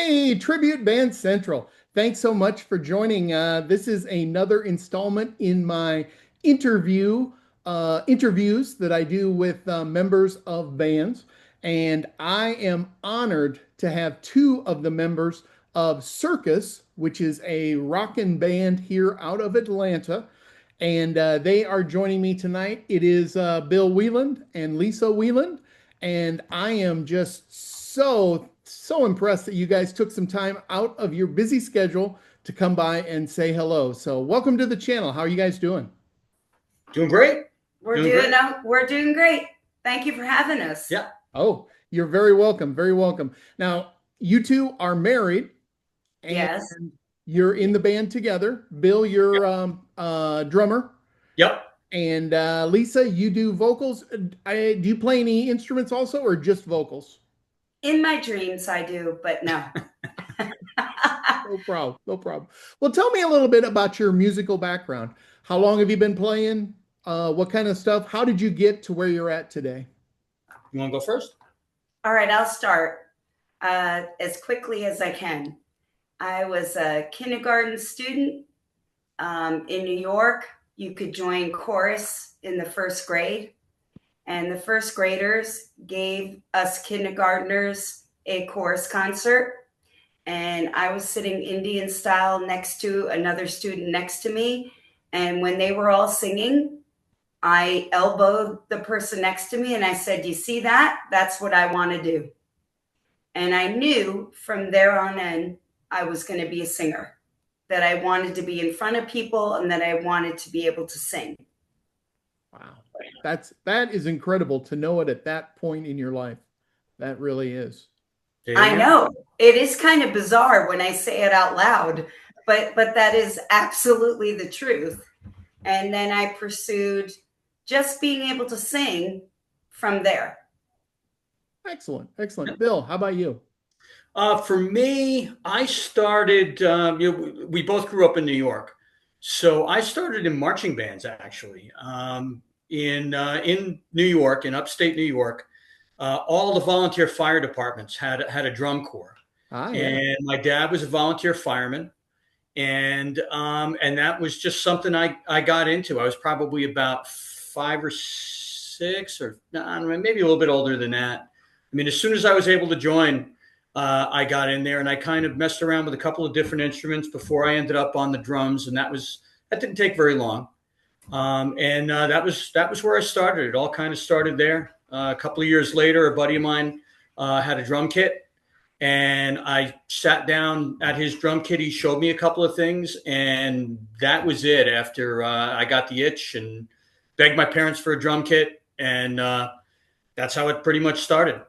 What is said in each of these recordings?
Hey, Tribute Band Central. Thanks so much for joining. This is another installment in my interviews that I do with members of bands. And I am honored to have two of the members of Circus, which is a rockin' band here out of Atlanta. And they are joining me tonight. It is Bill Weiland and Lisa Weiland. And I am just so impressed that you guys took some time out of your busy schedule to come by and say hello. So welcome to the channel. How are you guys doing? Doing great. We're doing great. Thank you for having us. Yeah. Oh, you're very welcome. Very welcome. Now, you two are married and Yes. you're in the band together. Bill, you're drummer. Yep. And Lisa, you do vocals. Do you play any instruments also or just vocals? In my dreams, I do, but no. No problem. No problem. Well, tell me a little bit about your musical background. How long have you been playing? What kind of stuff? How did you get to where you're at today? You want to go first? All right, I'll start as quickly as I can. I was a kindergarten student in New York. You could join chorus in the first grade. And the first graders gave us kindergartners a chorus concert. And I was sitting Indian style next to another student next to me. And when they were all singing, I elbowed the person next to me and I said, "You see that? That's what I want to do." And I knew from there on in, I was going to be a singer, that I wanted to be in front of people and that I wanted to be able to sing. Wow. That is incredible to know it at that point in your life. That really is. I know. It is kind of bizarre when I say it out loud, but that is absolutely the truth. And then I pursued just being able to sing from there. Excellent. Excellent. Bill, how about you? For me, I started, we both grew up in New York. So I started in marching bands, actually. In New York, in upstate New York, all the volunteer fire departments had a drum corps. Yeah. And my dad was a volunteer fireman. And that was just something I got into. I was probably about 5 or 6 or maybe a little bit older than that. I mean, as soon as I was able to join, I got in there and I kind of messed around with a couple of different instruments before I ended up on the drums. And that didn't take very long. That was where I started. It all kind of started there. A couple of years later, a buddy of mine had a drum kit. And I sat down at his drum kit. He showed me a couple of things, and that was it. After I got the itch and begged my parents for a drum kit, and that's how it pretty much started.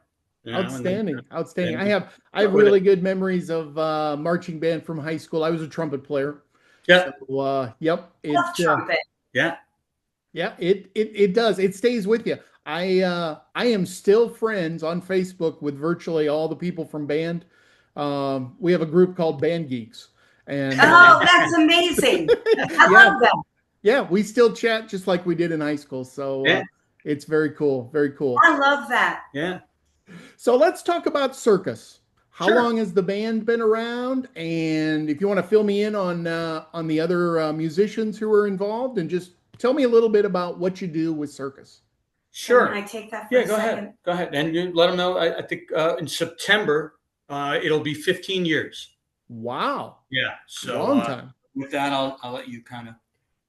Outstanding. Outstanding. I have really good memories of marching band from high school. I was a trumpet player. Yeah. So, yep. Love trumpet. Yeah. Yeah. It does. It stays with you. I am still friends on Facebook with virtually all the people from band. We have a group called Band Geeks. And that's amazing. I love that. Yeah, we still chat just like we did in high school. So it's very cool. Very cool. I love that. Yeah. So let's talk about Circus. How Sure. long has the band been around? And if you want to fill me in on the other musicians who are involved, and just tell me a little bit about what you do with Circus. Sure. Can I take that for a second? Go ahead. And you let them know. I think in September, it'll be 15 years. Wow. Yeah. So long time. With that, I'll let you kind of.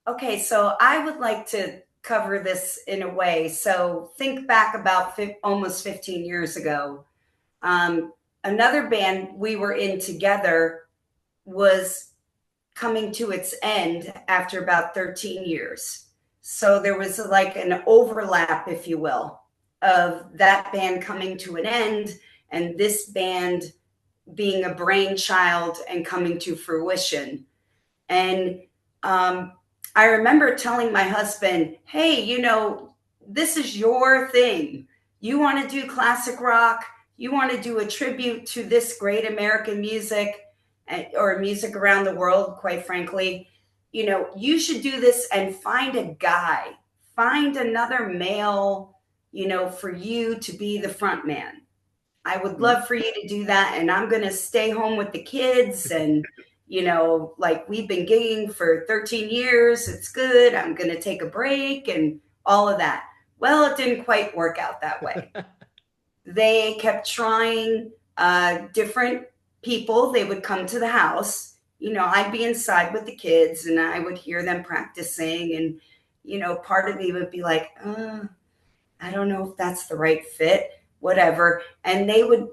Okay. So I would like to cover this in a way. So think back about almost 15 years ago. Another band we were in together was coming to its end after about 13 years. So there was like an overlap, if you will, of that band coming to an end and this band being a brainchild and coming to fruition. And I remember telling my husband, "Hey, this is your thing. You want to do classic rock. You want to do a tribute to this great American music or music around the world, quite frankly. You should do this and find a guy, find another male, for you to be the front man." I would love for you to do that. And I'm going to stay home with the kids. And, like we've been gigging for 13 years. It's good. I'm going to take a break and all of that. Well, it didn't quite work out that way. They kept trying different people. They would come to the house. I'd be inside with the kids and I would hear them practicing. And, part of me would be like, I don't know if that's the right fit, whatever. And they would,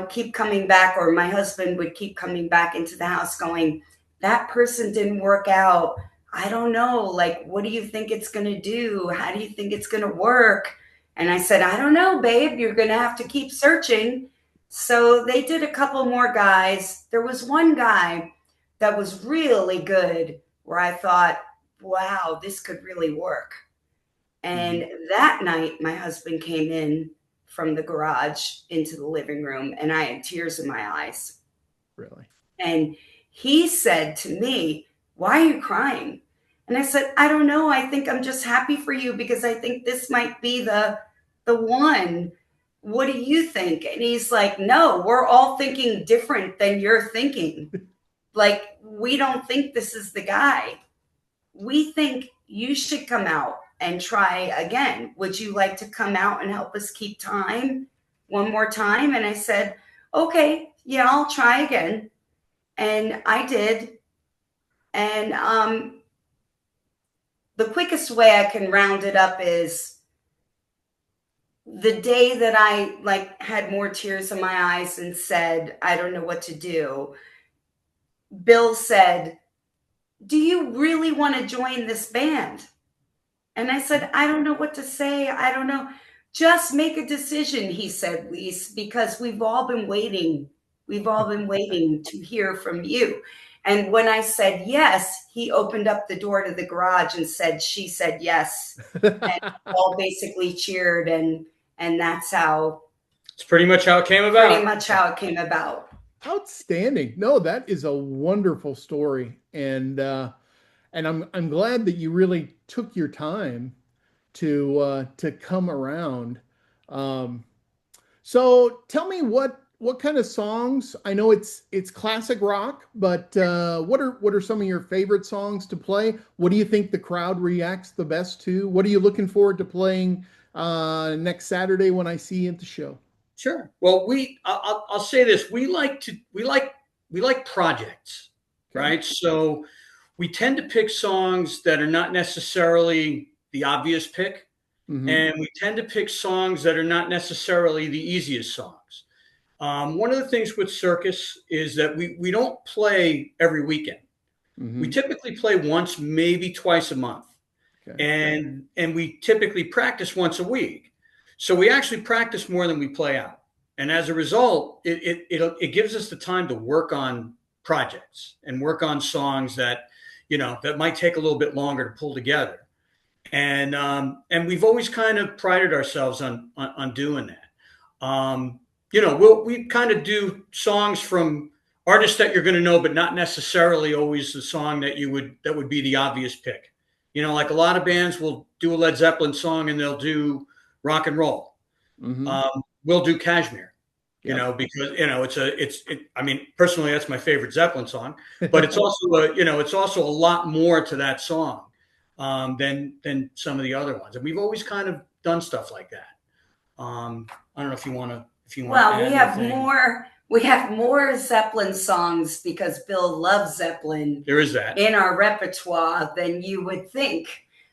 keep coming back, or my husband would keep coming back into the house going, that person didn't work out. I don't know. Like, what do you think it's going to do? How do you think it's going to work? And I said, I don't know, babe, you're going to have to keep searching. So they did a couple more guys. There was one guy that was really good where I thought, wow, this could really work. And that night, my husband came in from the garage into the living room and I had tears in my eyes. Really? And he said to me, why are you crying? And I said, I don't know. I think I'm just happy for you because I think this might be the one. What do you think? And he's like, no, we're all thinking different than you're thinking. Like, we don't think this is the guy. We think you should come out and try again. Would you like to come out and help us keep time one more time? And I said, okay, yeah, I'll try again. And I did. And the quickest way I can round it up is the day that I had more tears in my eyes and said, I don't know what to do. Bill said, do you really want to join this band? And I said, I don't know what to say. I don't know. Just make a decision, he said, Lise, because we've all been waiting. We've all been waiting to hear from you. And when I said yes, he opened up the door to the garage and said, she said yes. And all basically cheered. And that's how. It's pretty much how it came about. Pretty much how it came about. Outstanding. No, that is a wonderful story. And I'm glad that you really took your time to come around. So tell me what kind of songs? I know it's classic rock, but what are some of your favorite songs to play? What do you think the crowd reacts the best to? What are you looking forward to playing next Saturday when I see you at the show? Sure. Well, I'll say this: we like projects, okay. Right? So we tend to pick songs that are not necessarily the obvious pick, and we tend to pick songs that are not necessarily the easiest songs. One of the things with Circus is that we don't play every weekend. We typically play once, maybe twice a month, okay. and we typically practice once a week. So we actually practice more than we play out. And as a result, it gives us the time to work on projects and work on songs that, that might take a little bit longer to pull together. And we've always kind of prided ourselves on doing that. We kind of do songs from artists that you're going to know, but not necessarily always the song that would be the obvious pick. Like a lot of bands will do a Led Zeppelin song and they'll do rock and roll. We'll do Kashmir, because I mean, personally, that's my favorite Zeppelin song, but it's also a lot more to that song than some of the other ones. And we've always kind of done stuff like that. I don't know if you want to. Well, we have more Zeppelin songs because Bill loves Zeppelin. There is that in our repertoire than you would think.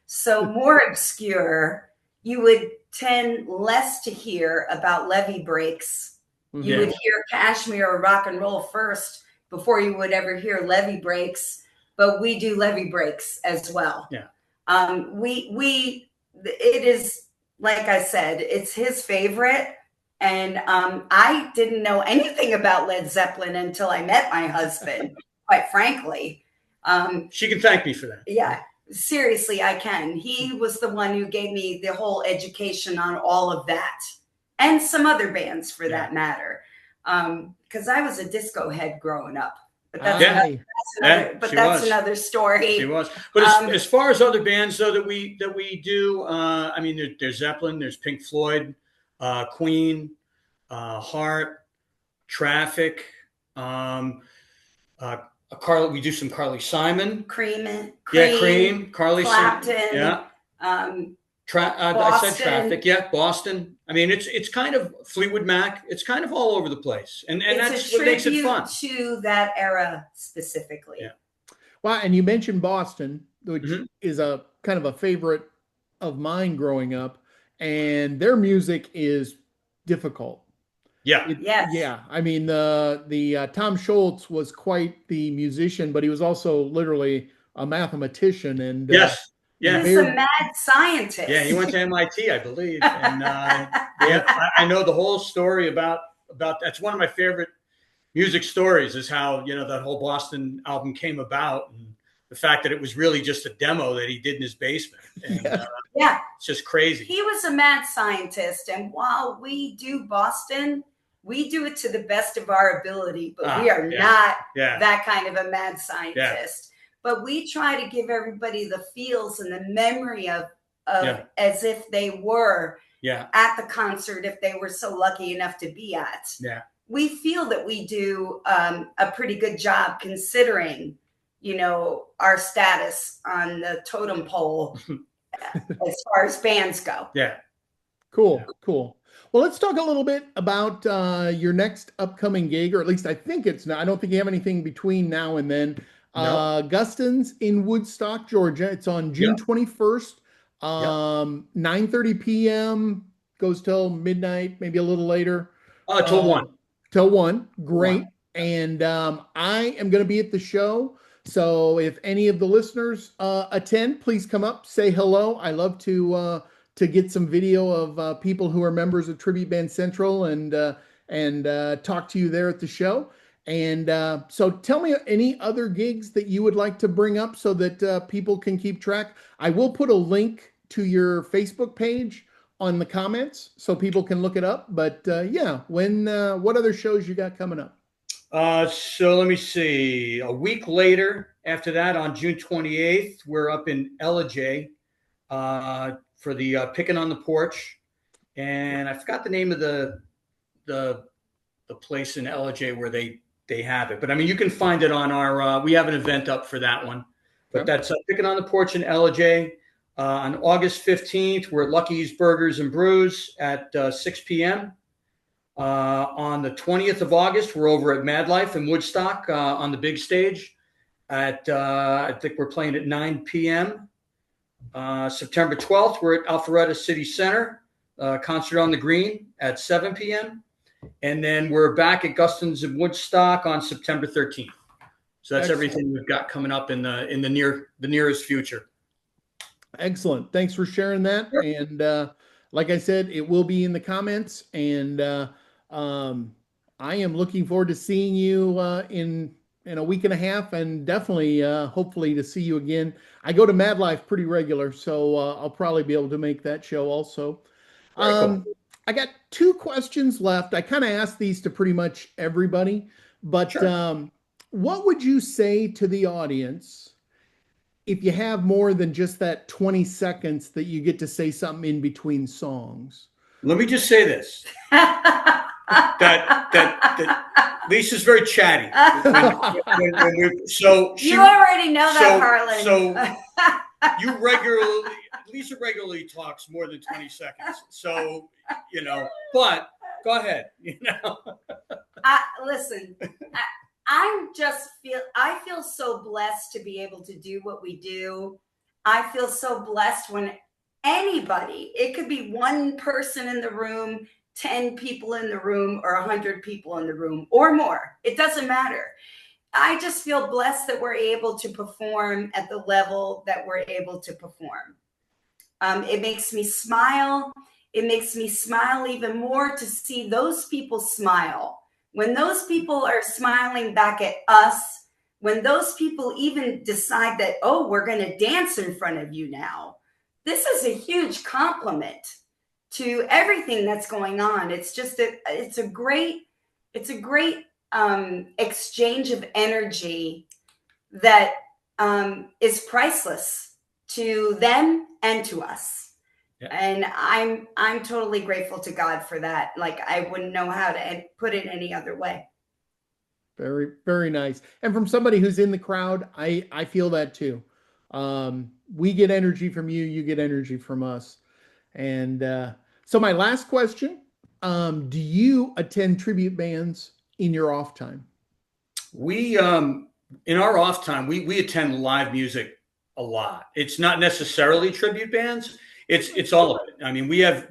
So more obscure. You would tend less to hear about levee breaks. You would hear Kashmir or rock and roll first before you would ever hear levee breaks. But we do levee breaks as well. Yeah. It is, like I said, it's his favorite. And I didn't know anything about Led Zeppelin until I met my husband, quite frankly. She can thank me for that. Yeah. Seriously, I can. He was the one who gave me the whole education on all of that and some other bands for that matter. Because I was a disco head growing up. But that's another story. She was. But as far as other bands, though, that we do, I mean, there's Zeppelin, there's Pink Floyd, Queen, Heart, Traffic, we do some Carly Simon. Cream, Yeah, Cream, Carly Simon. Clapton. Yeah. I said Traffic. Yeah, Boston. I mean, it's kind of Fleetwood Mac. It's kind of all over the place, and that's what makes it fun. To that era specifically. Yeah. Well, and you mentioned Boston, which is a kind of a favorite of mine growing up, and their music is difficult. Yeah. Yes. Yeah. I mean, the Tom Scholz was quite the musician, but he was also literally a mathematician. And yes. Yeah. He's a mad scientist. Yeah, he went to MIT, I believe. And yeah, I know the whole story about that's one of my favorite music stories, is how, that whole Boston album came about, and the fact that it was really just a demo that he did in his basement. And, yeah. It's just crazy. He was a mad scientist. And while we do Boston, we do it to the best of our ability, but we are not that kind of a mad scientist. Yeah. But we try to give everybody the feels and the memory of as if they were at the concert, if they were so lucky enough to be at. Yeah. We feel that we do a pretty good job considering, our status on the totem pole as far as bands go. Yeah. Cool. Well, let's talk a little bit about your next upcoming gig, or at least I think it's not. I don't think you have anything between now and then. Guston's in Woodstock, Georgia. It's on June 21st. 9:30 p.m. goes till midnight, maybe a little later. Till 1. Till 1. Great. 1. And I am going to be at the show. So if any of the listeners attend, please come up, say hello. I love to get some video of people who are members of Tribute Band Central and talk to you there at the show. And so tell me any other gigs that you would like to bring up so that people can keep track. I will put a link to your Facebook page on the comments so people can look it up. But what other shows you got coming up? So let me see. A week later, after that, on June 28th, we're up in Ellijay for the Picking on the Porch. And I forgot the name of the place in Ellijay where they have it, but I mean, you can find it on our, we have an event up for that one, but that's Picking on the Porch in Ellijay. On August 15th, we're at Lucky's Burgers and Brews at 6 p.m. On the 20th of August, we're over at Mad Life in Woodstock on the big stage at, I think we're playing at 9 p.m. September 12th, we're at Alpharetta City Center, concert on the Green at 7 p.m. And then we're back at Guston's in Woodstock on September 13th. So that's everything we've got coming up in the nearest future. Excellent. Thanks for sharing that. Sure. And like I said, it will be in the comments. And I am looking forward to seeing you in a week and a half, and definitely, hopefully, to see you again. I go to Mad Life pretty regular, so I'll probably be able to make that show also. Cool. I got 2 questions left. I kind of asked these to pretty much everybody, but sure. What would you say to the audience if you have more than just that 20 seconds that you get to say something in between songs? Let me just say this. that Lisa's very chatty. You already know that, Harlan. So Lisa regularly talks more than 20 seconds. So, but go ahead, Listen, I feel so blessed to be able to do what we do. I feel so blessed when anybody, it could be one person in the room, 10 people in the room, or 100 people in the room, or more. It doesn't matter. I just feel blessed that we're able to perform at the level that we're able to perform. It makes me smile. It makes me smile even more to see those people smile. When those people are smiling back at us, when those people even decide that, oh, we're going to dance in front of you now, this is a huge compliment to everything that's going on. It's just it's a great exchange of energy that is priceless to them and to us. Yeah. And I'm totally grateful to God for that. Like, I wouldn't know how to put it any other way. Very, very nice. And from somebody who's in the crowd, I feel that too. We get energy from you, you get energy from us. And so my last question, do you attend tribute bands in your off time? We in our off time, we attend live music a lot. It's not necessarily tribute bands. It's all of it. I mean, we have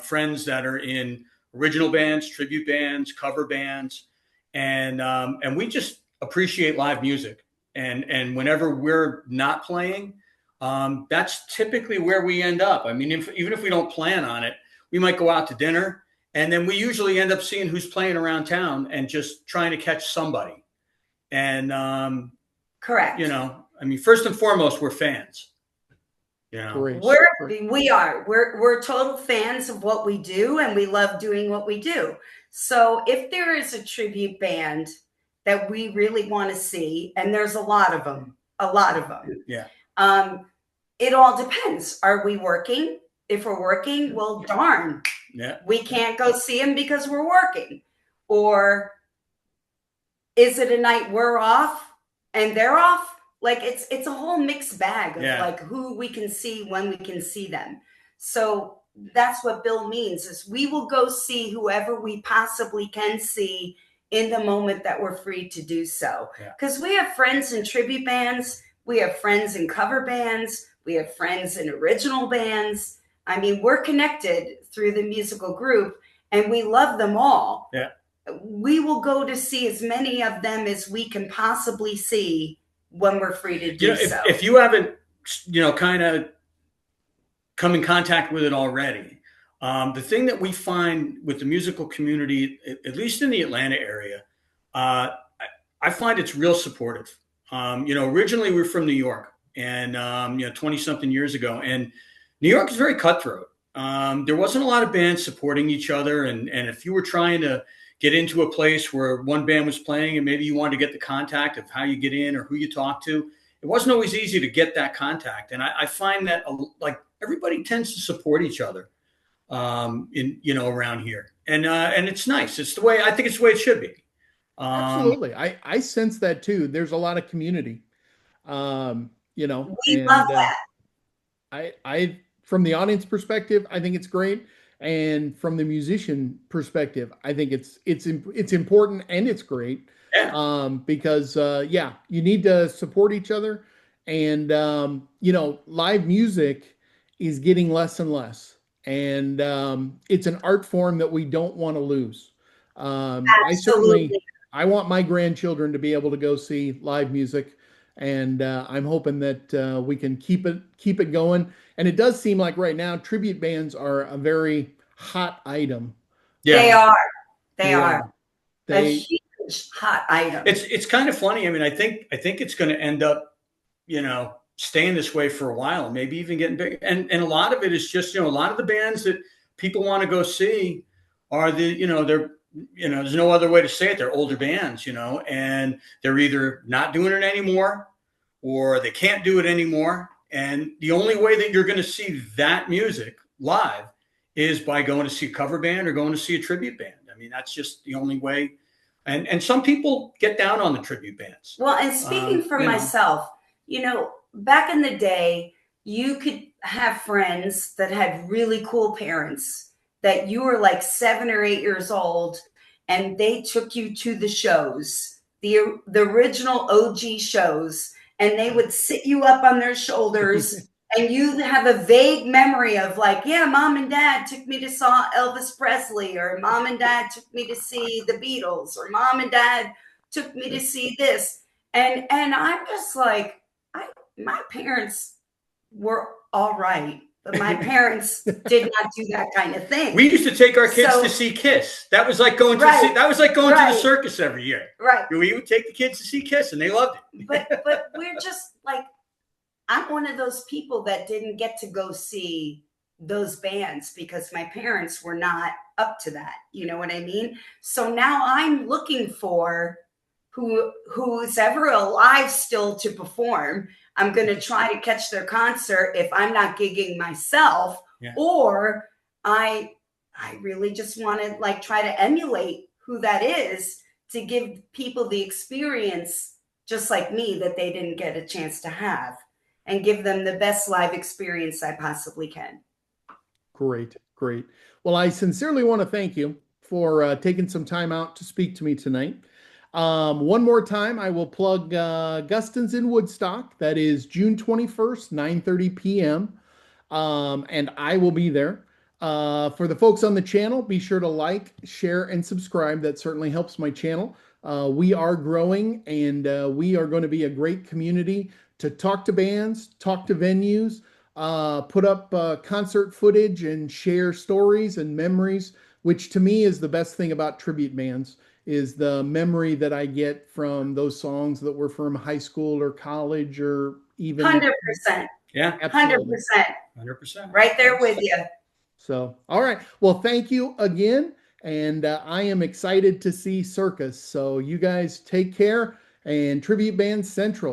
friends that are in original bands, tribute bands, cover bands, and we just appreciate live music. And whenever we're not playing, that's typically where we end up. I mean, even if we don't plan on it, we might go out to dinner, and then we usually end up seeing who's playing around town and just trying to catch somebody. And Correct. I mean, first and foremost, we're fans. Great. We're total fans of what we do, and we love doing what we do. So if there is a tribute band that we really want to see, and there's a lot of them, Yeah. It all depends. Are we working? If we're working, well, darn, Yeah. we can't go see them because we're working. Or is it a night we're off and they're off? Like, it's a whole mixed bag of like who we can see when we can see them. So that's what Bill means, is we will go see whoever we possibly can see in the moment that we're free to do so. Because we have friends in tribute bands, we have friends in cover bands, we have friends in original bands. I mean, we're connected through the musical group, and we love them all. Yeah. We will go to see as many of them as we can possibly see when we're free to do so. If you haven't, kind of come in contact with it already, the thing that we find with the musical community, at least in the Atlanta area, I find it's real supportive. Originally we're from New York, and 20 something years ago, and New York is very cutthroat. There wasn't a lot of bands supporting each other, and if you were trying to get into a place where one band was playing and maybe you wanted to get the contact of how you get in or who you talk to, it wasn't always easy to get that contact. And I find that like everybody tends to support each other around here, and it's nice. It's the way, I think it's the way it should be. Absolutely. I sense that too. There's a lot of community, we love that. I from the audience perspective, I think it's great. And from the musician perspective, I think it's important and it's great. Yeah. Because you need to support each other. And live music is getting less and less. And it's an art form that we don't want to lose. Absolutely. I want my grandchildren to be able to go see live music. And I'm hoping that we can keep it going. And it does seem like right now tribute bands are a very hot item. Yeah. They are a huge hot item. It's kind of funny. I mean, I think it's going to end up, staying this way for a while, maybe even getting big. And a lot of it is just, a lot of the bands that people want to go see are there's no other way to say it. They're older bands, and they're either not doing it anymore or they can't do it anymore. And the only way that you're going to see that music live is by going to see a cover band or going to see a tribute band. I mean, that's just the only way. And some people get down on the tribute bands. Well, and speaking for myself, back in the day, you could have friends that had really cool parents that you were like 7 or 8 years old, and they took you to the shows, the original OG shows, and they would sit you up on their shoulders and you have a vague memory of like, yeah, mom and dad took me to see Elvis Presley, or mom and dad took me to see the Beatles, or mom and dad took me to see this. And I'm just like, my parents were all right, but my parents did not do that kind of thing. We used to take our kids to see Kiss. That was like going to the circus every year. Right. We would take the kids to see Kiss, and they loved it. But we're just like, I'm one of those people that didn't get to go see those bands because my parents were not up to that. You know what I mean? So now I'm looking for who's ever alive still to perform. I'm going to try to catch their concert if I'm not gigging myself, Yeah. or I really just want to like try to emulate who that is to give people the experience just like me that they didn't get a chance to have, and give them the best live experience I possibly can. Great, great. Well, I sincerely want to thank you for taking some time out to speak to me tonight. One more time, I will plug Gustin's in Woodstock. That is June 21st, 9:30 p.m. And I will be there. For the folks on the channel, be sure to like, share, and subscribe. That certainly helps my channel. We are growing, and we are going to be a great community to talk to bands, talk to venues, put up concert footage, and share stories and memories, which to me is the best thing about tribute bands, is the memory that I get from those songs that were from high school or college or even 100%. Yeah. absolutely. 100%. 100%. Right there with you. So, all right. Well, thank you again. And I am excited to see Circus. So, you guys take care, and Tribute Band Central.